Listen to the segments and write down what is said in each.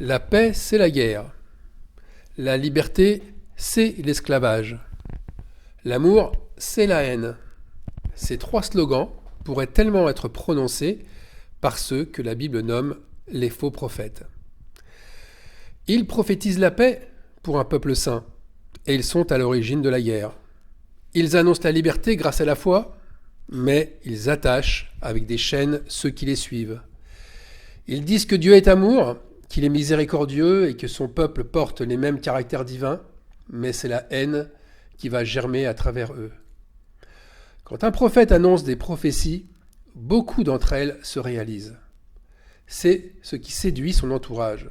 La paix, c'est la guerre. La liberté, c'est l'esclavage. L'amour, c'est la haine. Ces trois slogans pourraient tellement être prononcés par ceux que la Bible nomme les faux prophètes. Ils prophétisent la paix pour un peuple saint, et ils sont à l'origine de la guerre. Ils annoncent la liberté grâce à la foi, mais ils attachent avec des chaînes ceux qui les suivent. Ils disent que Dieu est amour, qu'il est miséricordieux et que son peuple porte les mêmes caractères divins, mais c'est la haine qui va germer à travers eux. Quand un prophète annonce des prophéties, beaucoup d'entre elles se réalisent. C'est ce qui séduit son entourage.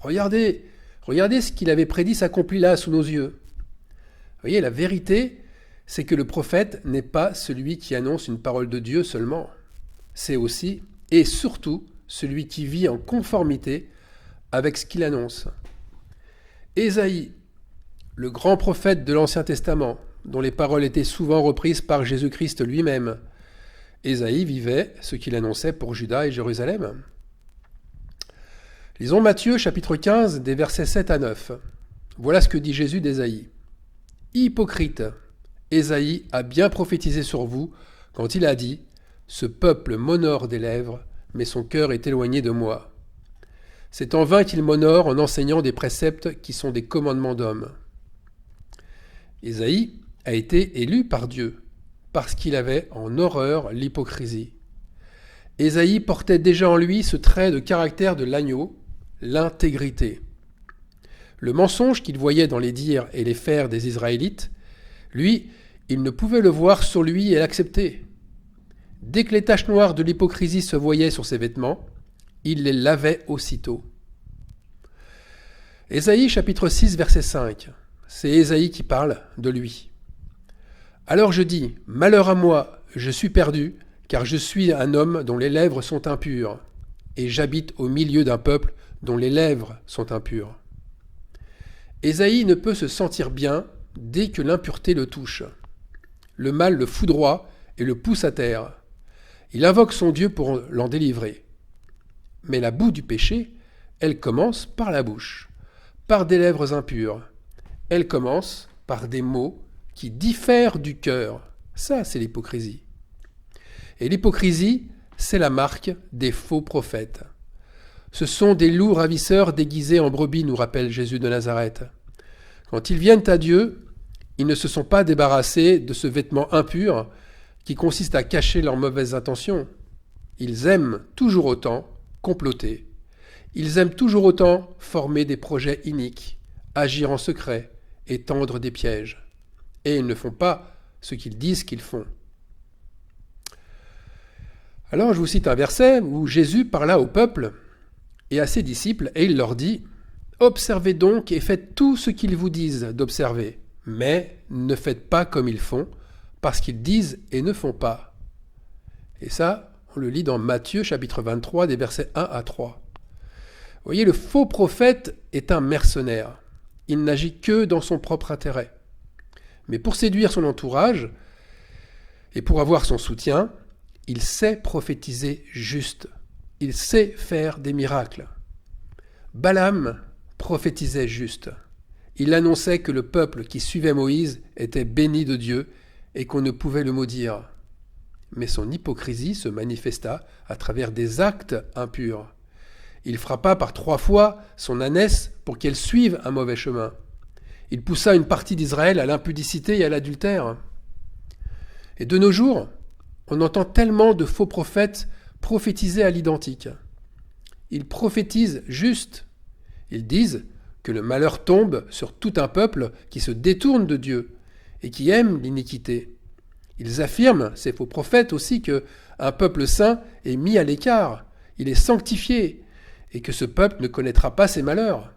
Regardez ce qu'il avait prédit s'accomplit là sous nos yeux. Vous voyez, la vérité, c'est que le prophète n'est pas celui qui annonce une parole de Dieu seulement. C'est aussi et surtout celui qui vit en conformité avec ce qu'il annonce. Ésaïe, le grand prophète de l'Ancien Testament, dont les paroles étaient souvent reprises par Jésus-Christ lui-même. Ésaïe vivait ce qu'il annonçait pour Juda et Jérusalem. Lisons Matthieu chapitre 15 des versets 7 à 9. Voilà ce que dit Jésus d'Ésaïe. « Hypocrite, Ésaïe a bien prophétisé sur vous quand il a dit « Ce peuple m'honore des lèvres, mais son cœur est éloigné de moi. C'est en vain qu'il m'honore en enseignant des préceptes qui sont des commandements d'hommes. » Ésaïe a été élu par Dieu parce qu'il avait en horreur l'hypocrisie. Ésaïe portait déjà en lui ce trait de caractère de l'agneau, l'intégrité. Le mensonge qu'il voyait dans les dires et les faire des Israélites, lui, il ne pouvait le voir sur lui et l'accepter. Dès que les taches noires de l'hypocrisie se voyaient sur ses vêtements, il les lavait aussitôt. Ésaïe chapitre 6 verset 5, c'est Ésaïe qui parle de lui. Alors je dis, malheur à moi, je suis perdu, car je suis un homme dont les lèvres sont impures, et j'habite au milieu d'un peuple dont les lèvres sont impures. Ésaïe ne peut se sentir bien dès que l'impureté le touche. Le mal le foudroie et le pousse à terre. Il invoque son Dieu pour l'en délivrer. Mais la boue du péché, elle commence par la bouche, par des lèvres impures. Elle commence par des mots qui diffèrent du cœur. Ça, c'est l'hypocrisie. Et l'hypocrisie, c'est la marque des faux prophètes. Ce sont des loups ravisseurs déguisés en brebis, nous rappelle Jésus de Nazareth. Quand ils viennent à Dieu, ils ne se sont pas débarrassés de ce vêtement impur qui consiste à cacher leurs mauvaises intentions. Ils aiment toujours autant comploter. Ils aiment toujours autant former des projets iniques, agir en secret et tendre des pièges. Et ils ne font pas ce qu'ils disent qu'ils font. Alors je vous cite un verset où Jésus parla au peuple et à ses disciples et il leur dit « Observez donc et faites tout ce qu'ils vous disent d'observer, mais ne faites pas comme ils font, parce qu'ils disent et ne font pas. » Et ça, on le lit dans Matthieu chapitre 23 des versets 1 à 3. Vous voyez, le faux prophète est un mercenaire. Il n'agit que dans son propre intérêt. Mais pour séduire son entourage et pour avoir son soutien, il sait prophétiser juste. Il sait faire des miracles. Balaam prophétisait juste. Il annonçait que le peuple qui suivait Moïse était béni de Dieu et qu'on ne pouvait le maudire. Mais son hypocrisie se manifesta à travers des actes impurs. Il frappa par 3 fois son ânesse pour qu'elle suive un mauvais chemin. Il poussa une partie d'Israël à l'impudicité et à l'adultère. Et de nos jours, on entend tellement de faux prophètes prophétiser à l'identique. Ils prophétisent juste. Ils disent que le malheur tombe sur tout un peuple qui se détourne de Dieu et qui aime l'iniquité. Ils affirment, ces faux prophètes aussi, qu'un peuple saint est mis à l'écart, il est sanctifié, et que ce peuple ne connaîtra pas ses malheurs.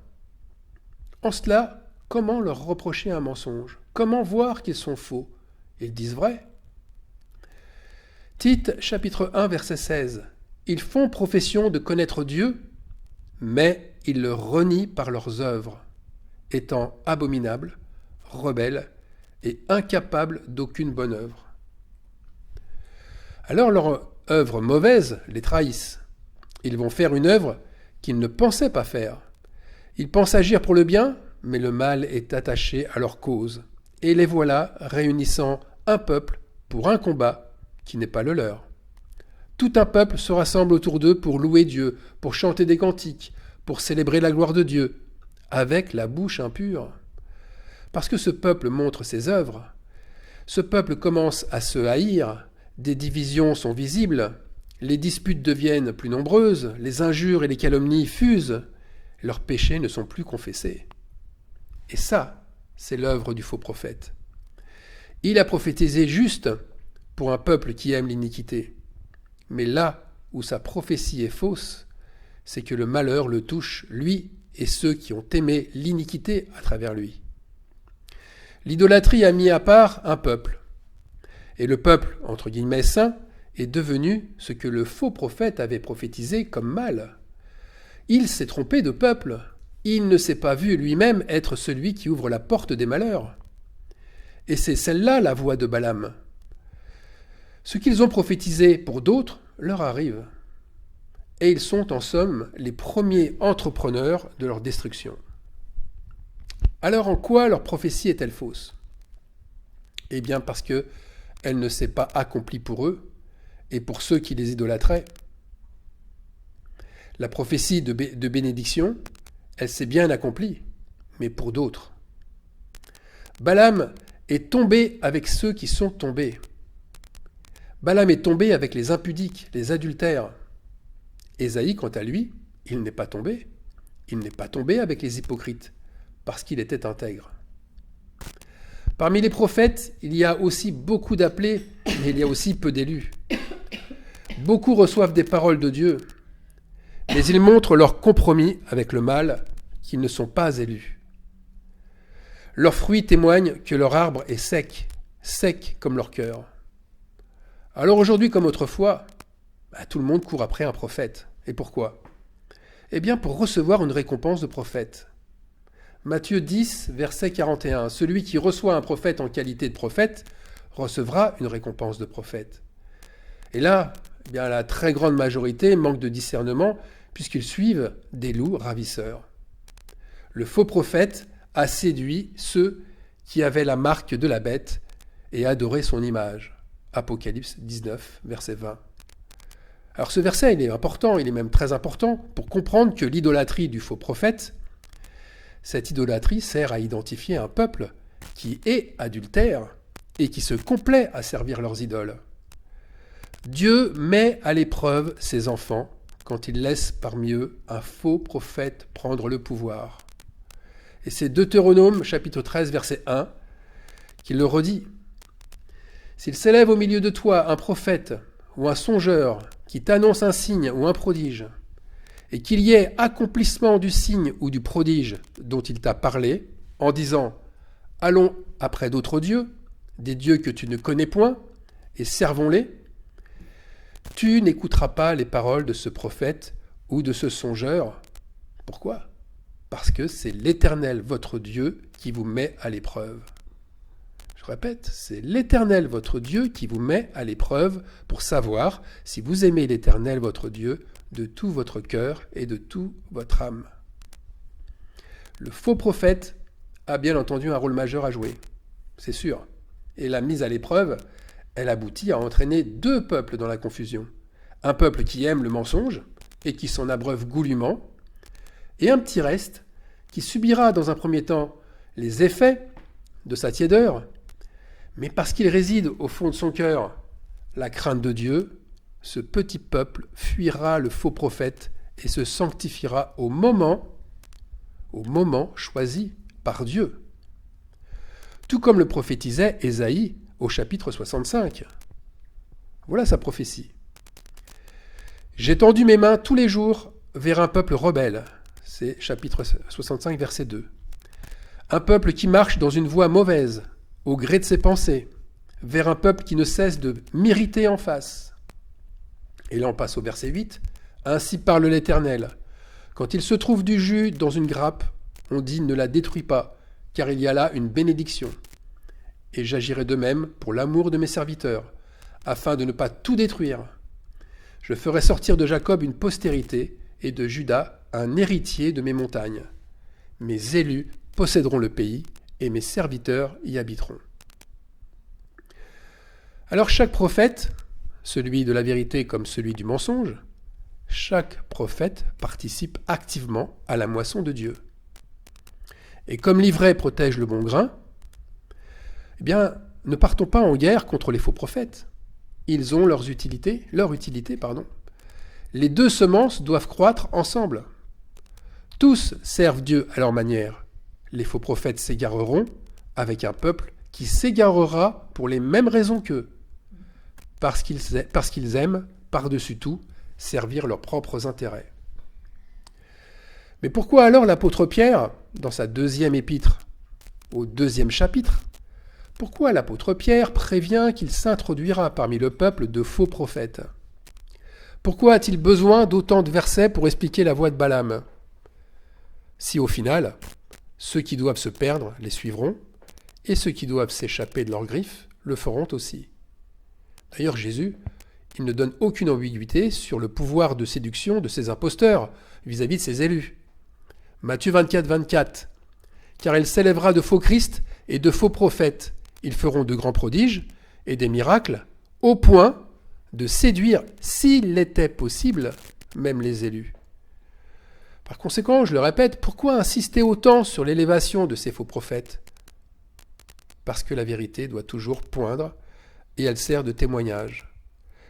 En cela, comment leur reprocher un mensonge? Comment voir qu'ils sont faux? Ils disent vrai. Tite, chapitre 1, verset 16. Ils font profession de connaître Dieu, mais ils le renient par leurs œuvres, étant abominables, rebelles et incapables d'aucune bonne œuvre. Alors leurs œuvres mauvaises les trahissent. Ils vont faire une œuvre qu'ils ne pensaient pas faire. Ils pensent agir pour le bien, mais le mal est attaché à leur cause. Et les voilà réunissant un peuple pour un combat qui n'est pas le leur. Tout un peuple se rassemble autour d'eux pour louer Dieu, pour chanter des cantiques, pour célébrer la gloire de Dieu, avec la bouche impure. Parce que ce peuple montre ses œuvres, ce peuple commence à se haïr, des divisions sont visibles, les disputes deviennent plus nombreuses, les injures et les calomnies fusent, leurs péchés ne sont plus confessés. Et ça, c'est l'œuvre du faux prophète. Il a prophétisé juste pour un peuple qui aime l'iniquité. Mais là où sa prophétie est fausse, c'est que le malheur le touche, lui et ceux qui ont aimé l'iniquité à travers lui. L'idolâtrie a mis à part un peuple. Et le peuple, entre guillemets, saint, est devenu ce que le faux prophète avait prophétisé comme mal. Il s'est trompé de peuple. Il ne s'est pas vu lui-même être celui qui ouvre la porte des malheurs. Et c'est celle-là la voie de Balaam. Ce qu'ils ont prophétisé pour d'autres leur arrive. Et ils sont en somme les premiers entrepreneurs de leur destruction. Alors en quoi leur prophétie est-elle fausse ? Eh bien parce qu'elle ne s'est pas accomplie pour eux et pour ceux qui les idolâtraient. La prophétie de bénédiction, elle s'est bien accomplie, mais pour d'autres. Balaam est tombé avec ceux qui sont tombés. Balaam est tombé avec les impudiques, les adultères. Ésaïe, quant à lui, il n'est pas tombé. Il n'est pas tombé avec les hypocrites, parce qu'il était intègre. Parmi les prophètes, il y a aussi beaucoup d'appelés, mais il y a aussi peu d'élus. Beaucoup reçoivent des paroles de Dieu, mais ils montrent leur compromis avec le mal, qu'ils ne sont pas élus. Leurs fruits témoignent que leur arbre est sec, sec comme leur cœur. Alors aujourd'hui comme autrefois, tout le monde court après un prophète. Et pourquoi ? Eh bien pour recevoir une récompense de prophète. Matthieu 10, verset 41. Celui qui reçoit un prophète en qualité de prophète recevra une récompense de prophète. Et là, eh bien, la très grande majorité manque de discernement puisqu'ils suivent des loups ravisseurs. Le faux prophète a séduit ceux qui avaient la marque de la bête et adoraient son image. Apocalypse 19, verset 20. Alors ce verset, il est important, il est même très important pour comprendre que l'idolâtrie du faux prophète, cette idolâtrie sert à identifier un peuple qui est adultère et qui se complaît à servir leurs idoles. Dieu met à l'épreuve ses enfants quand il laisse parmi eux un faux prophète prendre le pouvoir. Et c'est Deutéronome, chapitre 13, verset 1, qui le redit. S'il s'élève au milieu de toi un prophète ou un songeur qui t'annonce un signe ou un prodige, et qu'il y ait accomplissement du signe ou du prodige dont il t'a parlé, en disant « Allons après d'autres dieux, des dieux que tu ne connais point, et servons-les », tu n'écouteras pas les paroles de ce prophète ou de ce songeur. Pourquoi ? Parce que c'est l'Éternel, votre Dieu, qui vous met à l'épreuve. Je répète, c'est l'Éternel, votre Dieu, qui vous met à l'épreuve pour savoir si vous aimez l'Éternel, votre Dieu, de tout votre cœur et de toute votre âme. Le faux prophète a bien entendu un rôle majeur à jouer, c'est sûr. Et la mise à l'épreuve, elle aboutit à entraîner deux peuples dans la confusion. Un peuple qui aime le mensonge et qui s'en abreuve goulûment, et un petit reste qui subira dans un premier temps les effets de sa tiédeur, mais parce qu'il réside au fond de son cœur la crainte de Dieu, ce petit peuple fuira le faux prophète et se sanctifiera au moment choisi par Dieu. Tout comme le prophétisait Ésaïe au chapitre 65. Voilà sa prophétie. « J'ai tendu mes mains tous les jours vers un peuple rebelle. » C'est chapitre 65, verset 2. Un peuple qui marche dans une voie mauvaise, au gré de ses pensées, vers un peuple qui ne cesse de m'irriter en face. Et là on passe au verset 8. Ainsi parle l'Éternel. Quand il se trouve du jus dans une grappe, on dit ne la détruis pas, car il y a là une bénédiction. Et j'agirai de même pour l'amour de mes serviteurs, afin de ne pas tout détruire. Je ferai sortir de Jacob une postérité, et de Juda un héritier de mes montagnes. mes élus posséderont le pays et mes serviteurs y habiteront. Alors chaque prophète, celui de la vérité comme celui du mensonge, chaque prophète participe activement à la moisson de Dieu. Et comme l'ivraie protège le bon grain, eh bien, ne partons pas en guerre contre les faux prophètes. Ils ont leur utilité. Les deux semences doivent croître ensemble. Tous servent Dieu à leur manière. Les faux prophètes s'égareront avec un peuple qui s'égarera pour les mêmes raisons qu'eux, parce qu'ils aiment, par-dessus tout, servir leurs propres intérêts. Mais pourquoi alors l'apôtre Pierre, dans sa 2e épître, au 2e chapitre, pourquoi l'apôtre Pierre prévient qu'il s'introduira parmi le peuple de faux prophètes? Pourquoi a-t-il besoin d'autant de versets pour expliquer la voie de Balaam? Si au final, ceux qui doivent se perdre les suivront, et ceux qui doivent s'échapper de leurs griffes le feront aussi. D'ailleurs, Jésus, il ne donne aucune ambiguïté sur le pouvoir de séduction de ces imposteurs vis-à-vis de ses élus. Matthieu 24, 24. « Car il s'élèvera de faux Christ et de faux prophètes. Ils feront de grands prodiges et des miracles, au point de séduire, s'il était possible, même les élus. » Par conséquent, je le répète, pourquoi insister autant sur l'élévation de ces faux prophètes? Parce que la vérité doit toujours poindre et elle sert de témoignage.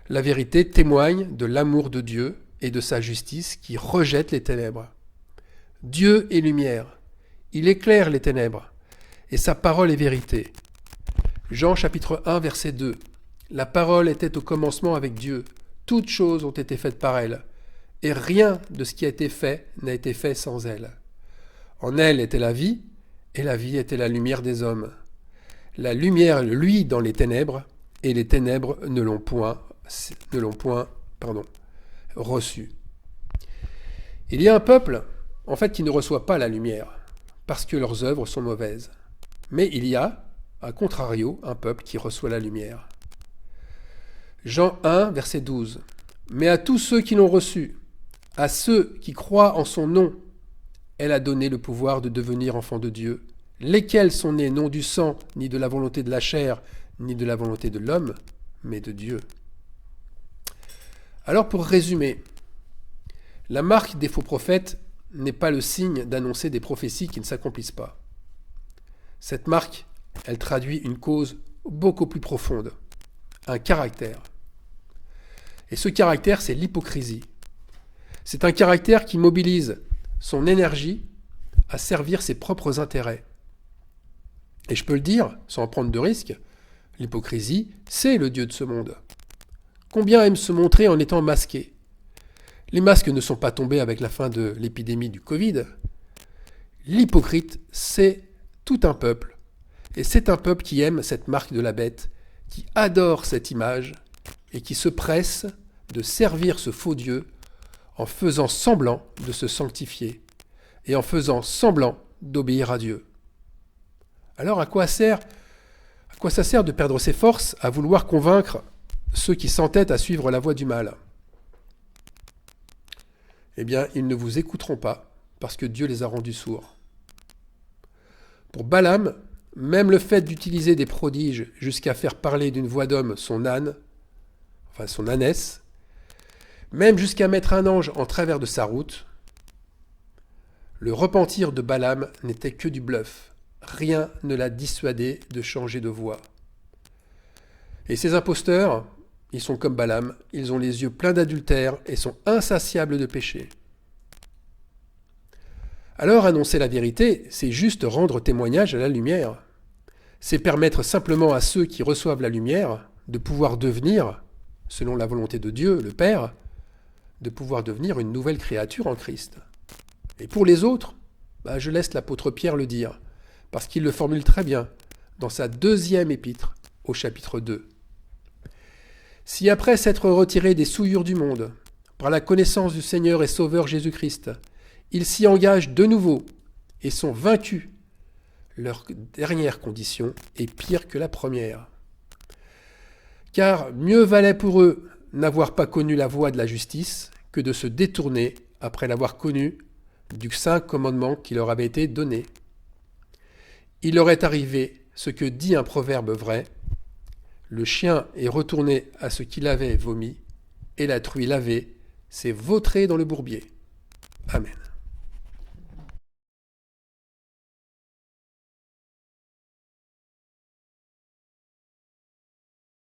La vérité témoigne de l'amour de Dieu et de sa justice qui rejette les ténèbres. Dieu est lumière, il éclaire les ténèbres, et sa parole est vérité. Jean chapitre 1 verset 2. La parole était au commencement avec Dieu, toutes choses ont été faites par elle, et rien de ce qui a été fait n'a été fait sans elle. En elle était la vie, et la vie était la lumière des hommes. La lumière luit dans les ténèbres, et les ténèbres ne l'ont point reçue. Il y a un peuple, en fait, qui ne reçoit pas la lumière, parce que leurs œuvres sont mauvaises. Mais il y a, à contrario, un peuple qui reçoit la lumière. Jean 1, verset 12. « Mais à tous ceux qui l'ont reçu, à ceux qui croient en son nom, elle a donné le pouvoir de devenir enfants de Dieu, lesquels sont nés non du sang, ni de la volonté de la chair, ni de la volonté de l'homme, mais de Dieu. » Alors pour résumer, la marque des faux prophètes n'est pas le signe d'annoncer des prophéties qui ne s'accomplissent pas. Cette marque, elle traduit une cause beaucoup plus profonde, un caractère. Et ce caractère, c'est l'hypocrisie. C'est un caractère qui mobilise son énergie à servir ses propres intérêts. Et je peux le dire, sans prendre de risque, l'hypocrisie, c'est le Dieu de ce monde. Combien aiment se montrer en étant masqués? Les masques ne sont pas tombés avec la fin de l'épidémie du Covid. L'hypocrite, c'est tout un peuple. Et c'est un peuple qui aime cette marque de la bête, qui adore cette image et qui se presse de servir ce faux Dieu en faisant semblant de se sanctifier et en faisant semblant d'obéir à Dieu. Alors à quoi ça sert de perdre ses forces à vouloir convaincre ceux qui s'entêtent à suivre la voie du mal? Eh bien, ils ne vous écouteront pas parce que Dieu les a rendus sourds. Pour Balaam, même le fait d'utiliser des prodiges jusqu'à faire parler d'une voix d'homme son âne, enfin son ânesse, même jusqu'à mettre un ange en travers de sa route, le repentir de Balaam n'était que du bluff. Rien ne l'a dissuadé de changer de voie. Et ces imposteurs, ils sont comme Balaam, ils ont les yeux pleins d'adultère et sont insatiables de péché. Alors annoncer la vérité, c'est juste rendre témoignage à la lumière. C'est permettre simplement à ceux qui reçoivent la lumière de pouvoir devenir, selon la volonté de Dieu, le Père, de pouvoir devenir une nouvelle créature en Christ. Et pour les autres, je laisse l'apôtre Pierre le dire, parce qu'il le formule très bien dans sa 2e épître au chapitre 2. Si après s'être retirés des souillures du monde, par la connaissance du Seigneur et Sauveur Jésus-Christ, ils s'y engagent de nouveau et sont vaincus, leur dernière condition est pire que la première. Car mieux valait pour eux n'avoir pas connu la voie de la justice que de se détourner après l'avoir connue du saint commandement qui leur avait été donné. Il leur est arrivé ce que dit un proverbe vrai, le chien est retourné à ce qu'il avait vomi, et la truie lavée s'est vautrée dans le bourbier. Amen.